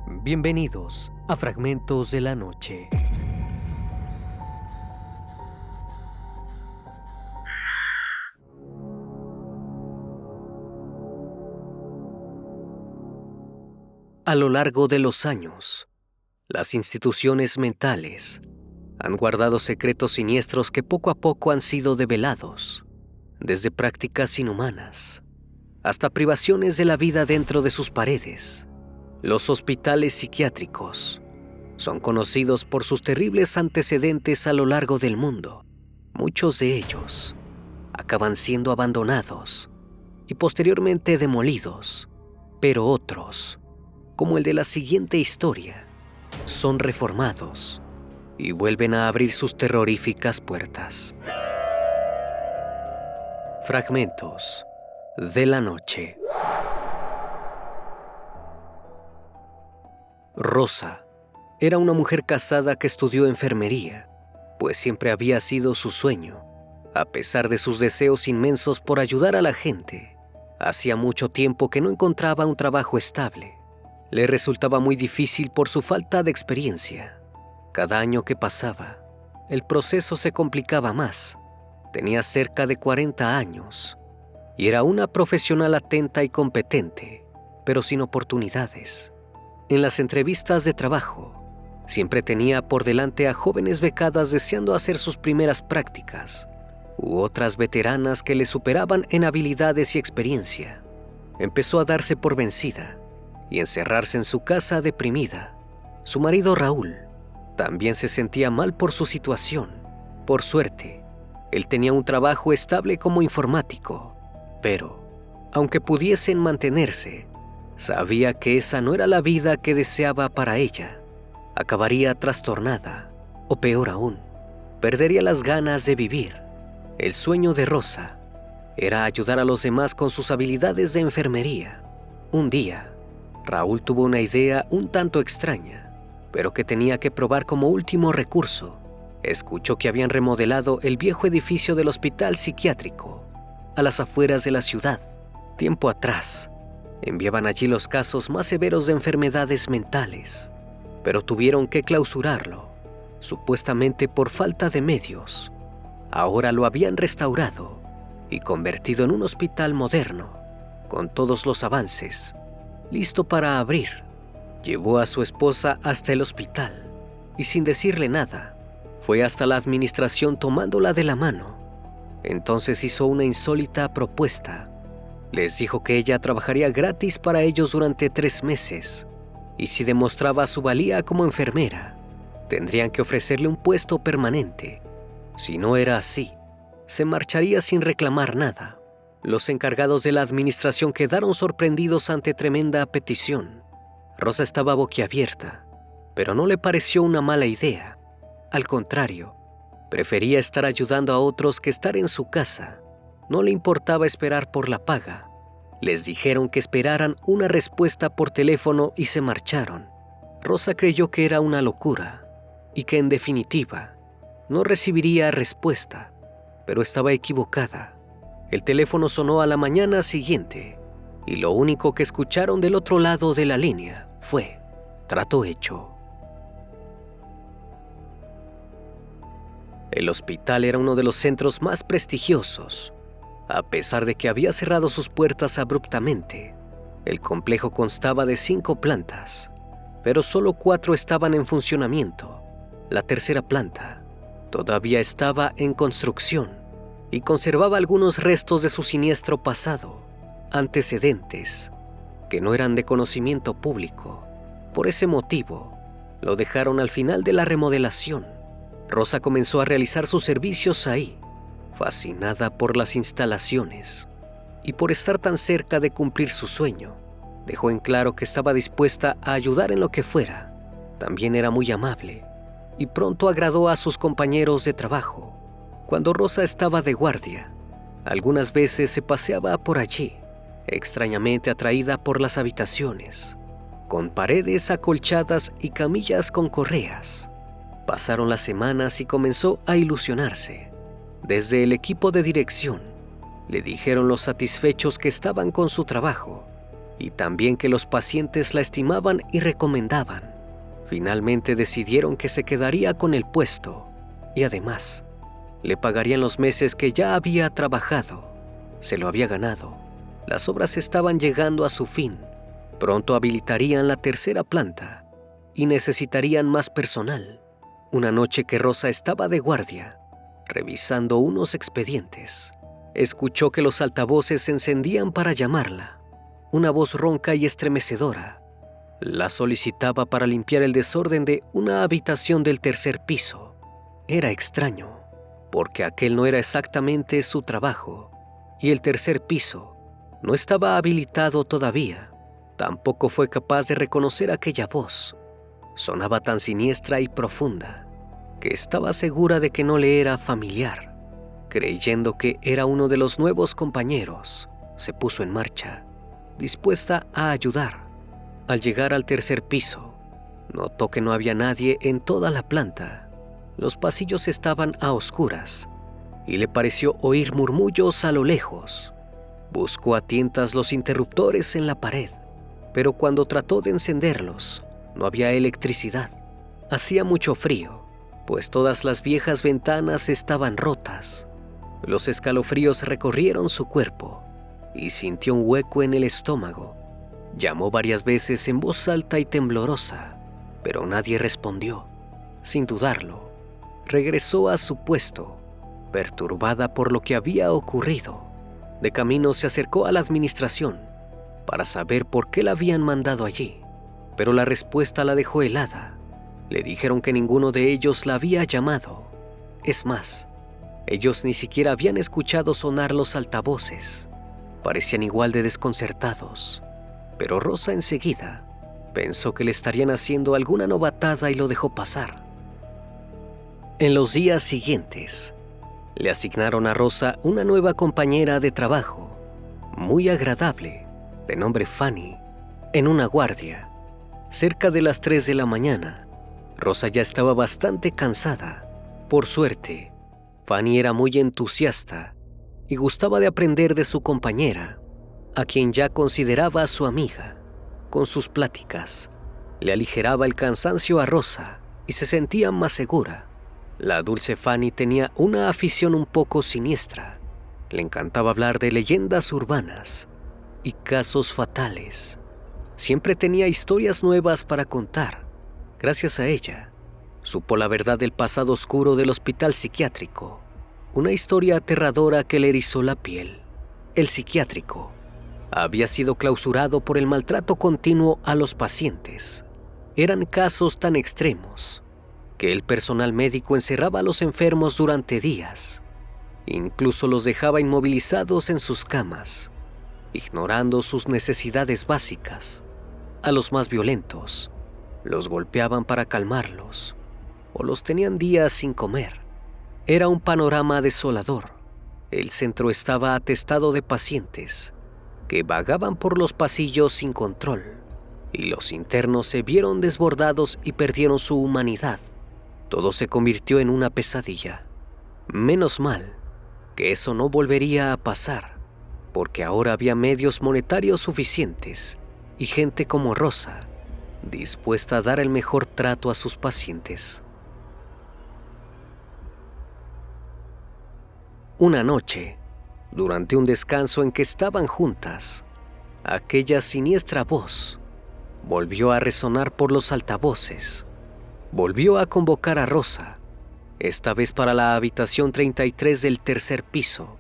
Bienvenidos a Fragmentos de la Noche. A lo largo de los años, las instituciones mentales han guardado secretos siniestros que poco a poco han sido develados, desde prácticas inhumanas hasta privaciones de la vida dentro de sus paredes. Los hospitales psiquiátricos son conocidos por sus terribles antecedentes a lo largo del mundo. Muchos de ellos acaban siendo abandonados y posteriormente demolidos, pero otros, como el de la siguiente historia, son reformados y vuelven a abrir sus terroríficas puertas. Fragmentos de la Noche. Rosa era una mujer casada que estudió enfermería, pues siempre había sido su sueño. A pesar de sus deseos inmensos por ayudar a la gente, hacía mucho tiempo que no encontraba un trabajo estable. Le resultaba muy difícil por su falta de experiencia. Cada año que pasaba, el proceso se complicaba más. Tenía cerca de 40 años y era una profesional atenta y competente, pero sin oportunidades. En las entrevistas de trabajo, siempre tenía por delante a jóvenes becadas deseando hacer sus primeras prácticas, u otras veteranas que le superaban en habilidades y experiencia. Empezó a darse por vencida y encerrarse en su casa deprimida. Su marido Raúl también se sentía mal por su situación. Por suerte, él tenía un trabajo estable como informático, pero, aunque pudiesen mantenerse, sabía que esa no era la vida que deseaba para ella. Acabaría trastornada, o peor aún, perdería las ganas de vivir. El sueño de Rosa era ayudar a los demás con sus habilidades de enfermería. Un día, Raúl tuvo una idea un tanto extraña, pero que tenía que probar como último recurso. Escuchó que habían remodelado el viejo edificio del hospital psiquiátrico, a las afueras de la ciudad. Tiempo atrás, enviaban allí los casos más severos de enfermedades mentales, pero tuvieron que clausurarlo, supuestamente por falta de medios. Ahora lo habían restaurado y convertido en un hospital moderno, con todos los avances, listo para abrir. Llevó a su esposa hasta el hospital y sin decirle nada, fue hasta la administración tomándola de la mano. Entonces hizo una insólita propuesta. Les dijo que ella trabajaría gratis para ellos durante 3 meses y si demostraba su valía como enfermera, tendrían que ofrecerle un puesto permanente. Si no era así, se marcharía sin reclamar nada. Los encargados de la administración quedaron sorprendidos ante tremenda petición. Rosa estaba boquiabierta, pero no le pareció una mala idea. Al contrario, prefería estar ayudando a otros que estar en su casa. No le importaba esperar por la paga. Les dijeron que esperaran una respuesta por teléfono y se marcharon. Rosa creyó que era una locura y que en definitiva no recibiría respuesta, pero estaba equivocada. El teléfono sonó a la mañana siguiente y lo único que escucharon del otro lado de la línea fue trato hecho. El hospital era uno de los centros más prestigiosos. A pesar de que había cerrado sus puertas abruptamente, el complejo constaba de 5 plantas, pero solo 4 estaban en funcionamiento. La tercera planta todavía estaba en construcción y conservaba algunos restos de su siniestro pasado, antecedentes que no eran de conocimiento público. Por ese motivo, lo dejaron al final de la remodelación. Rosa comenzó a realizar sus servicios ahí, fascinada por las instalaciones y por estar tan cerca de cumplir su sueño. Dejó en claro que estaba dispuesta a ayudar en lo que fuera. También era muy amable y pronto agradó a sus compañeros de trabajo. Cuando Rosa estaba de guardia, algunas veces se paseaba por allí, extrañamente atraída por las habitaciones, con paredes acolchadas y camillas con correas. Pasaron las semanas y comenzó a ilusionarse. Desde el equipo de dirección, le dijeron los satisfechos que estaban con su trabajo y también que los pacientes la estimaban y recomendaban. Finalmente decidieron que se quedaría con el puesto y además le pagarían los meses que ya había trabajado. Se lo había ganado. Las obras estaban llegando a su fin. Pronto habilitarían la tercera planta y necesitarían más personal. Una noche que Rosa estaba de guardia, revisando unos expedientes, escuchó que los altavoces se encendían para llamarla. Una voz ronca y estremecedora la solicitaba para limpiar el desorden de una habitación del tercer piso. Era extraño, porque aquel no era exactamente su trabajo, y el tercer piso no estaba habilitado todavía. Tampoco fue capaz de reconocer aquella voz. Sonaba tan siniestra y profunda que estaba segura de que no le era familiar. Creyendo que era uno de los nuevos compañeros, se puso en marcha, dispuesta a ayudar. Al llegar al tercer piso, notó que no había nadie en toda la planta. Los pasillos estaban a oscuras y le pareció oír murmullos a lo lejos. Buscó a tientas los interruptores en la pared, pero cuando trató de encenderlos, no había electricidad. Hacía mucho frío, pues todas las viejas ventanas estaban rotas. Los escalofríos recorrieron su cuerpo y sintió un hueco en el estómago. Llamó varias veces en voz alta y temblorosa, pero nadie respondió. Sin dudarlo, regresó a su puesto, perturbada por lo que había ocurrido. De camino se acercó a la administración para saber por qué la habían mandado allí, pero la respuesta la dejó helada. Le dijeron que ninguno de ellos la había llamado. Es más, ellos ni siquiera habían escuchado sonar los altavoces. Parecían igual de desconcertados, pero Rosa enseguida pensó que le estarían haciendo alguna novatada y lo dejó pasar. En los días siguientes, le asignaron a Rosa una nueva compañera de trabajo, muy agradable, de nombre Fanny, en una guardia. Cerca de las 3 de la mañana, Rosa ya estaba bastante cansada. Por suerte, Fanny era muy entusiasta y gustaba de aprender de su compañera, a quien ya consideraba su amiga. Con sus pláticas, le aligeraba el cansancio a Rosa y se sentía más segura. La dulce Fanny tenía una afición un poco siniestra. Le encantaba hablar de leyendas urbanas y casos fatales. Siempre tenía historias nuevas para contar. Gracias a ella, supo la verdad del pasado oscuro del hospital psiquiátrico. Una historia aterradora que le erizó la piel. El psiquiátrico había sido clausurado por el maltrato continuo a los pacientes. Eran casos tan extremos que el personal médico encerraba a los enfermos durante días. Incluso los dejaba inmovilizados en sus camas, ignorando sus necesidades básicas. A los más violentos, los golpeaban para calmarlos o los tenían días sin comer. Era un panorama desolador. El centro estaba atestado de pacientes que vagaban por los pasillos sin control, y los internos se vieron desbordados y perdieron su humanidad. Todo se convirtió en una pesadilla. Menos mal que eso no volvería a pasar, porque ahora había medios monetarios suficientes y gente como Rosa, dispuesta a dar el mejor trato a sus pacientes. Una noche, durante un descanso en que estaban juntas, aquella siniestra voz volvió a resonar por los altavoces. Volvió a convocar a Rosa, esta vez para la habitación 33 del tercer piso,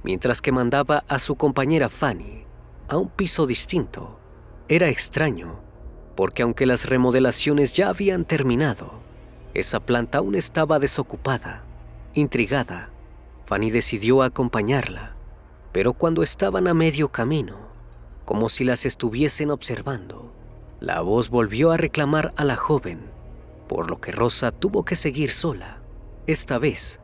mientras que mandaba a su compañera Fanny a un piso distinto. Era extraño, porque aunque las remodelaciones ya habían terminado, esa planta aún estaba desocupada. Intrigada, Fanny decidió acompañarla, pero cuando estaban a medio camino, como si las estuviesen observando, la voz volvió a reclamar a la joven, por lo que Rosa tuvo que seguir sola. Esta vez,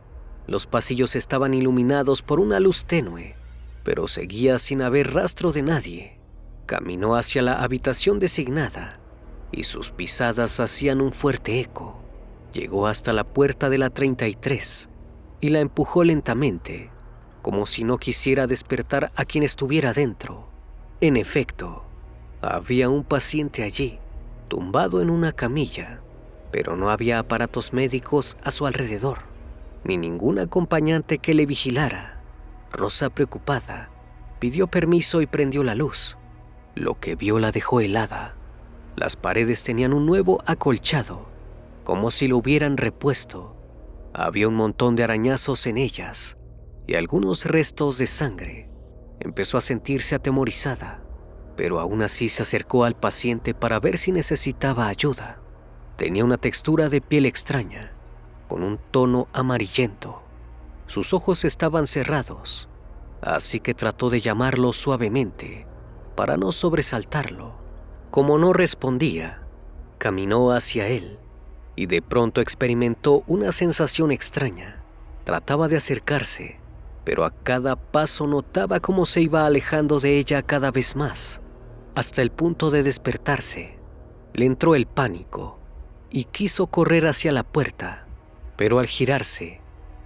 los pasillos estaban iluminados por una luz tenue, pero seguía sin haber rastro de nadie. Caminó hacia la habitación designada y sus pisadas hacían un fuerte eco. Llegó hasta la puerta de la 33 y la empujó lentamente, como si no quisiera despertar a quien estuviera dentro. En efecto, Había un paciente allí, tumbado en una camilla, pero no había aparatos médicos a su alrededor, ni ningún acompañante que le vigilara. Rosa, preocupada, pidió permiso y prendió la luz. Lo que vio la dejó helada. Las paredes tenían un nuevo acolchado, como si lo hubieran repuesto. Había un montón de arañazos en ellas y algunos restos de sangre. Empezó a sentirse atemorizada, pero aún así se acercó al paciente para ver si necesitaba ayuda. Tenía una textura de piel extraña, con un tono amarillento. Sus ojos estaban cerrados, así que trató de llamarlo suavemente para no sobresaltarlo. Como no respondía, caminó hacia él y de pronto experimentó una sensación extraña. Trataba de acercarse, pero a cada paso notaba cómo se iba alejando de ella cada vez más, hasta el punto de despertarse. Le entró el pánico y quiso correr hacia la puerta, pero al girarse,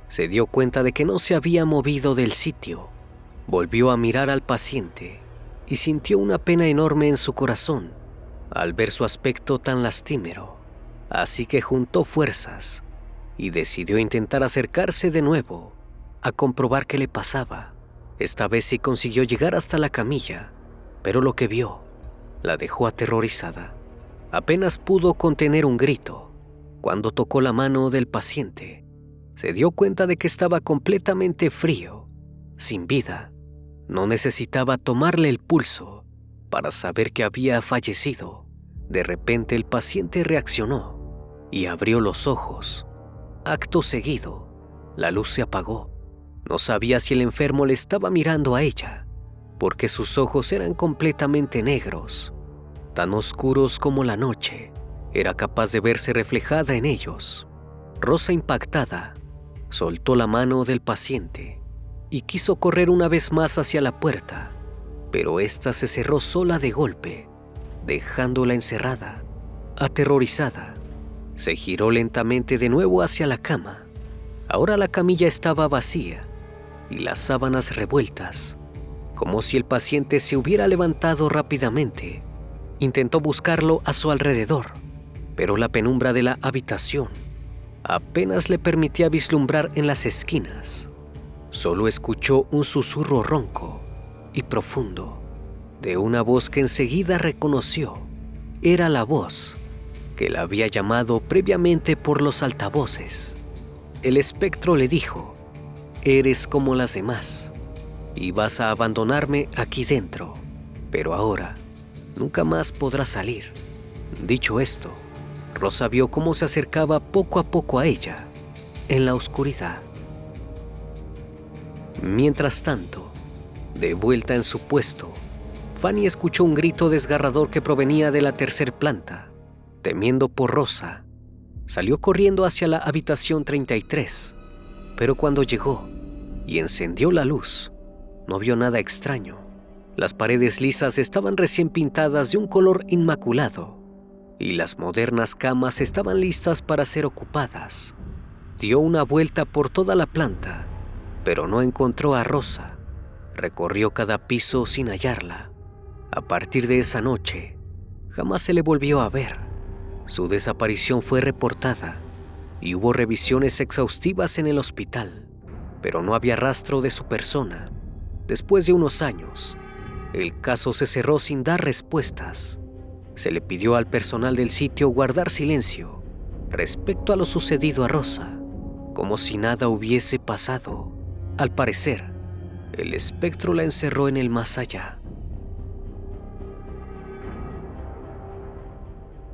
se dio cuenta de que no se había movido del sitio. Volvió a mirar al paciente y sintió una pena enorme en su corazón al ver su aspecto tan lastimero. Así que juntó fuerzas y decidió intentar acercarse de nuevo a comprobar qué le pasaba. Esta vez sí consiguió llegar hasta la camilla, pero lo que vio la dejó aterrorizada. Apenas pudo contener un grito cuando tocó la mano del paciente. Se dio cuenta de que estaba completamente frío, sin vida. No necesitaba tomarle el pulso para saber que había fallecido. De repente el paciente reaccionó y abrió los ojos. Acto seguido, la luz se apagó. No sabía si el enfermo le estaba mirando a ella, porque sus ojos eran completamente negros, tan oscuros como la noche. Era capaz de verse reflejada en ellos. Rosa, impactada, soltó la mano del paciente y quiso correr una vez más hacia la puerta, pero ésta se cerró sola de golpe, dejándola encerrada. Aterrorizada, se giró lentamente de nuevo hacia la cama. Ahora la camilla estaba vacía y las sábanas revueltas, como si el paciente se hubiera levantado rápidamente. Intentó buscarlo a su alrededor, pero la penumbra de la habitación apenas le permitía vislumbrar en las esquinas. Solo escuchó un susurro ronco y profundo de una voz que enseguida reconoció. Era la voz que la había llamado previamente por los altavoces. El espectro le dijo: «Eres como las demás y vas a abandonarme aquí dentro, pero ahora nunca más podrás salir». Dicho esto, Rosa vio cómo se acercaba poco a poco a ella, en la oscuridad. Mientras tanto, de vuelta en su puesto, Fanny escuchó un grito desgarrador que provenía de la tercera planta. Temiendo por Rosa, salió corriendo hacia la habitación 33, pero cuando llegó y encendió la luz, no vio nada extraño. Las paredes lisas estaban recién pintadas de un color inmaculado y las modernas camas estaban listas para ser ocupadas. Dio una vuelta por toda la planta, pero no encontró a Rosa. Recorrió cada piso sin hallarla. A partir de esa noche, jamás se le volvió a ver. Su desaparición fue reportada y hubo revisiones exhaustivas en el hospital, pero no había rastro de su persona. Después de unos años, el caso se cerró sin dar respuestas. Se le pidió al personal del sitio guardar silencio respecto a lo sucedido a Rosa, como si nada hubiese pasado. Al parecer, el espectro la encerró en el más allá.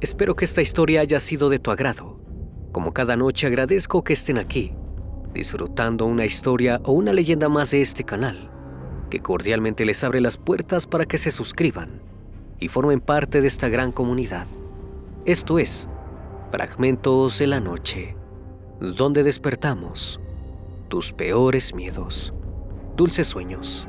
Espero que esta historia haya sido de tu agrado. Como cada noche, agradezco que estén aquí, disfrutando una historia o una leyenda más de este canal, que cordialmente les abre las puertas para que se suscriban y formen parte de esta gran comunidad. Esto es Fragmentos de la Noche, donde despertamos tus peores miedos. Dulces sueños.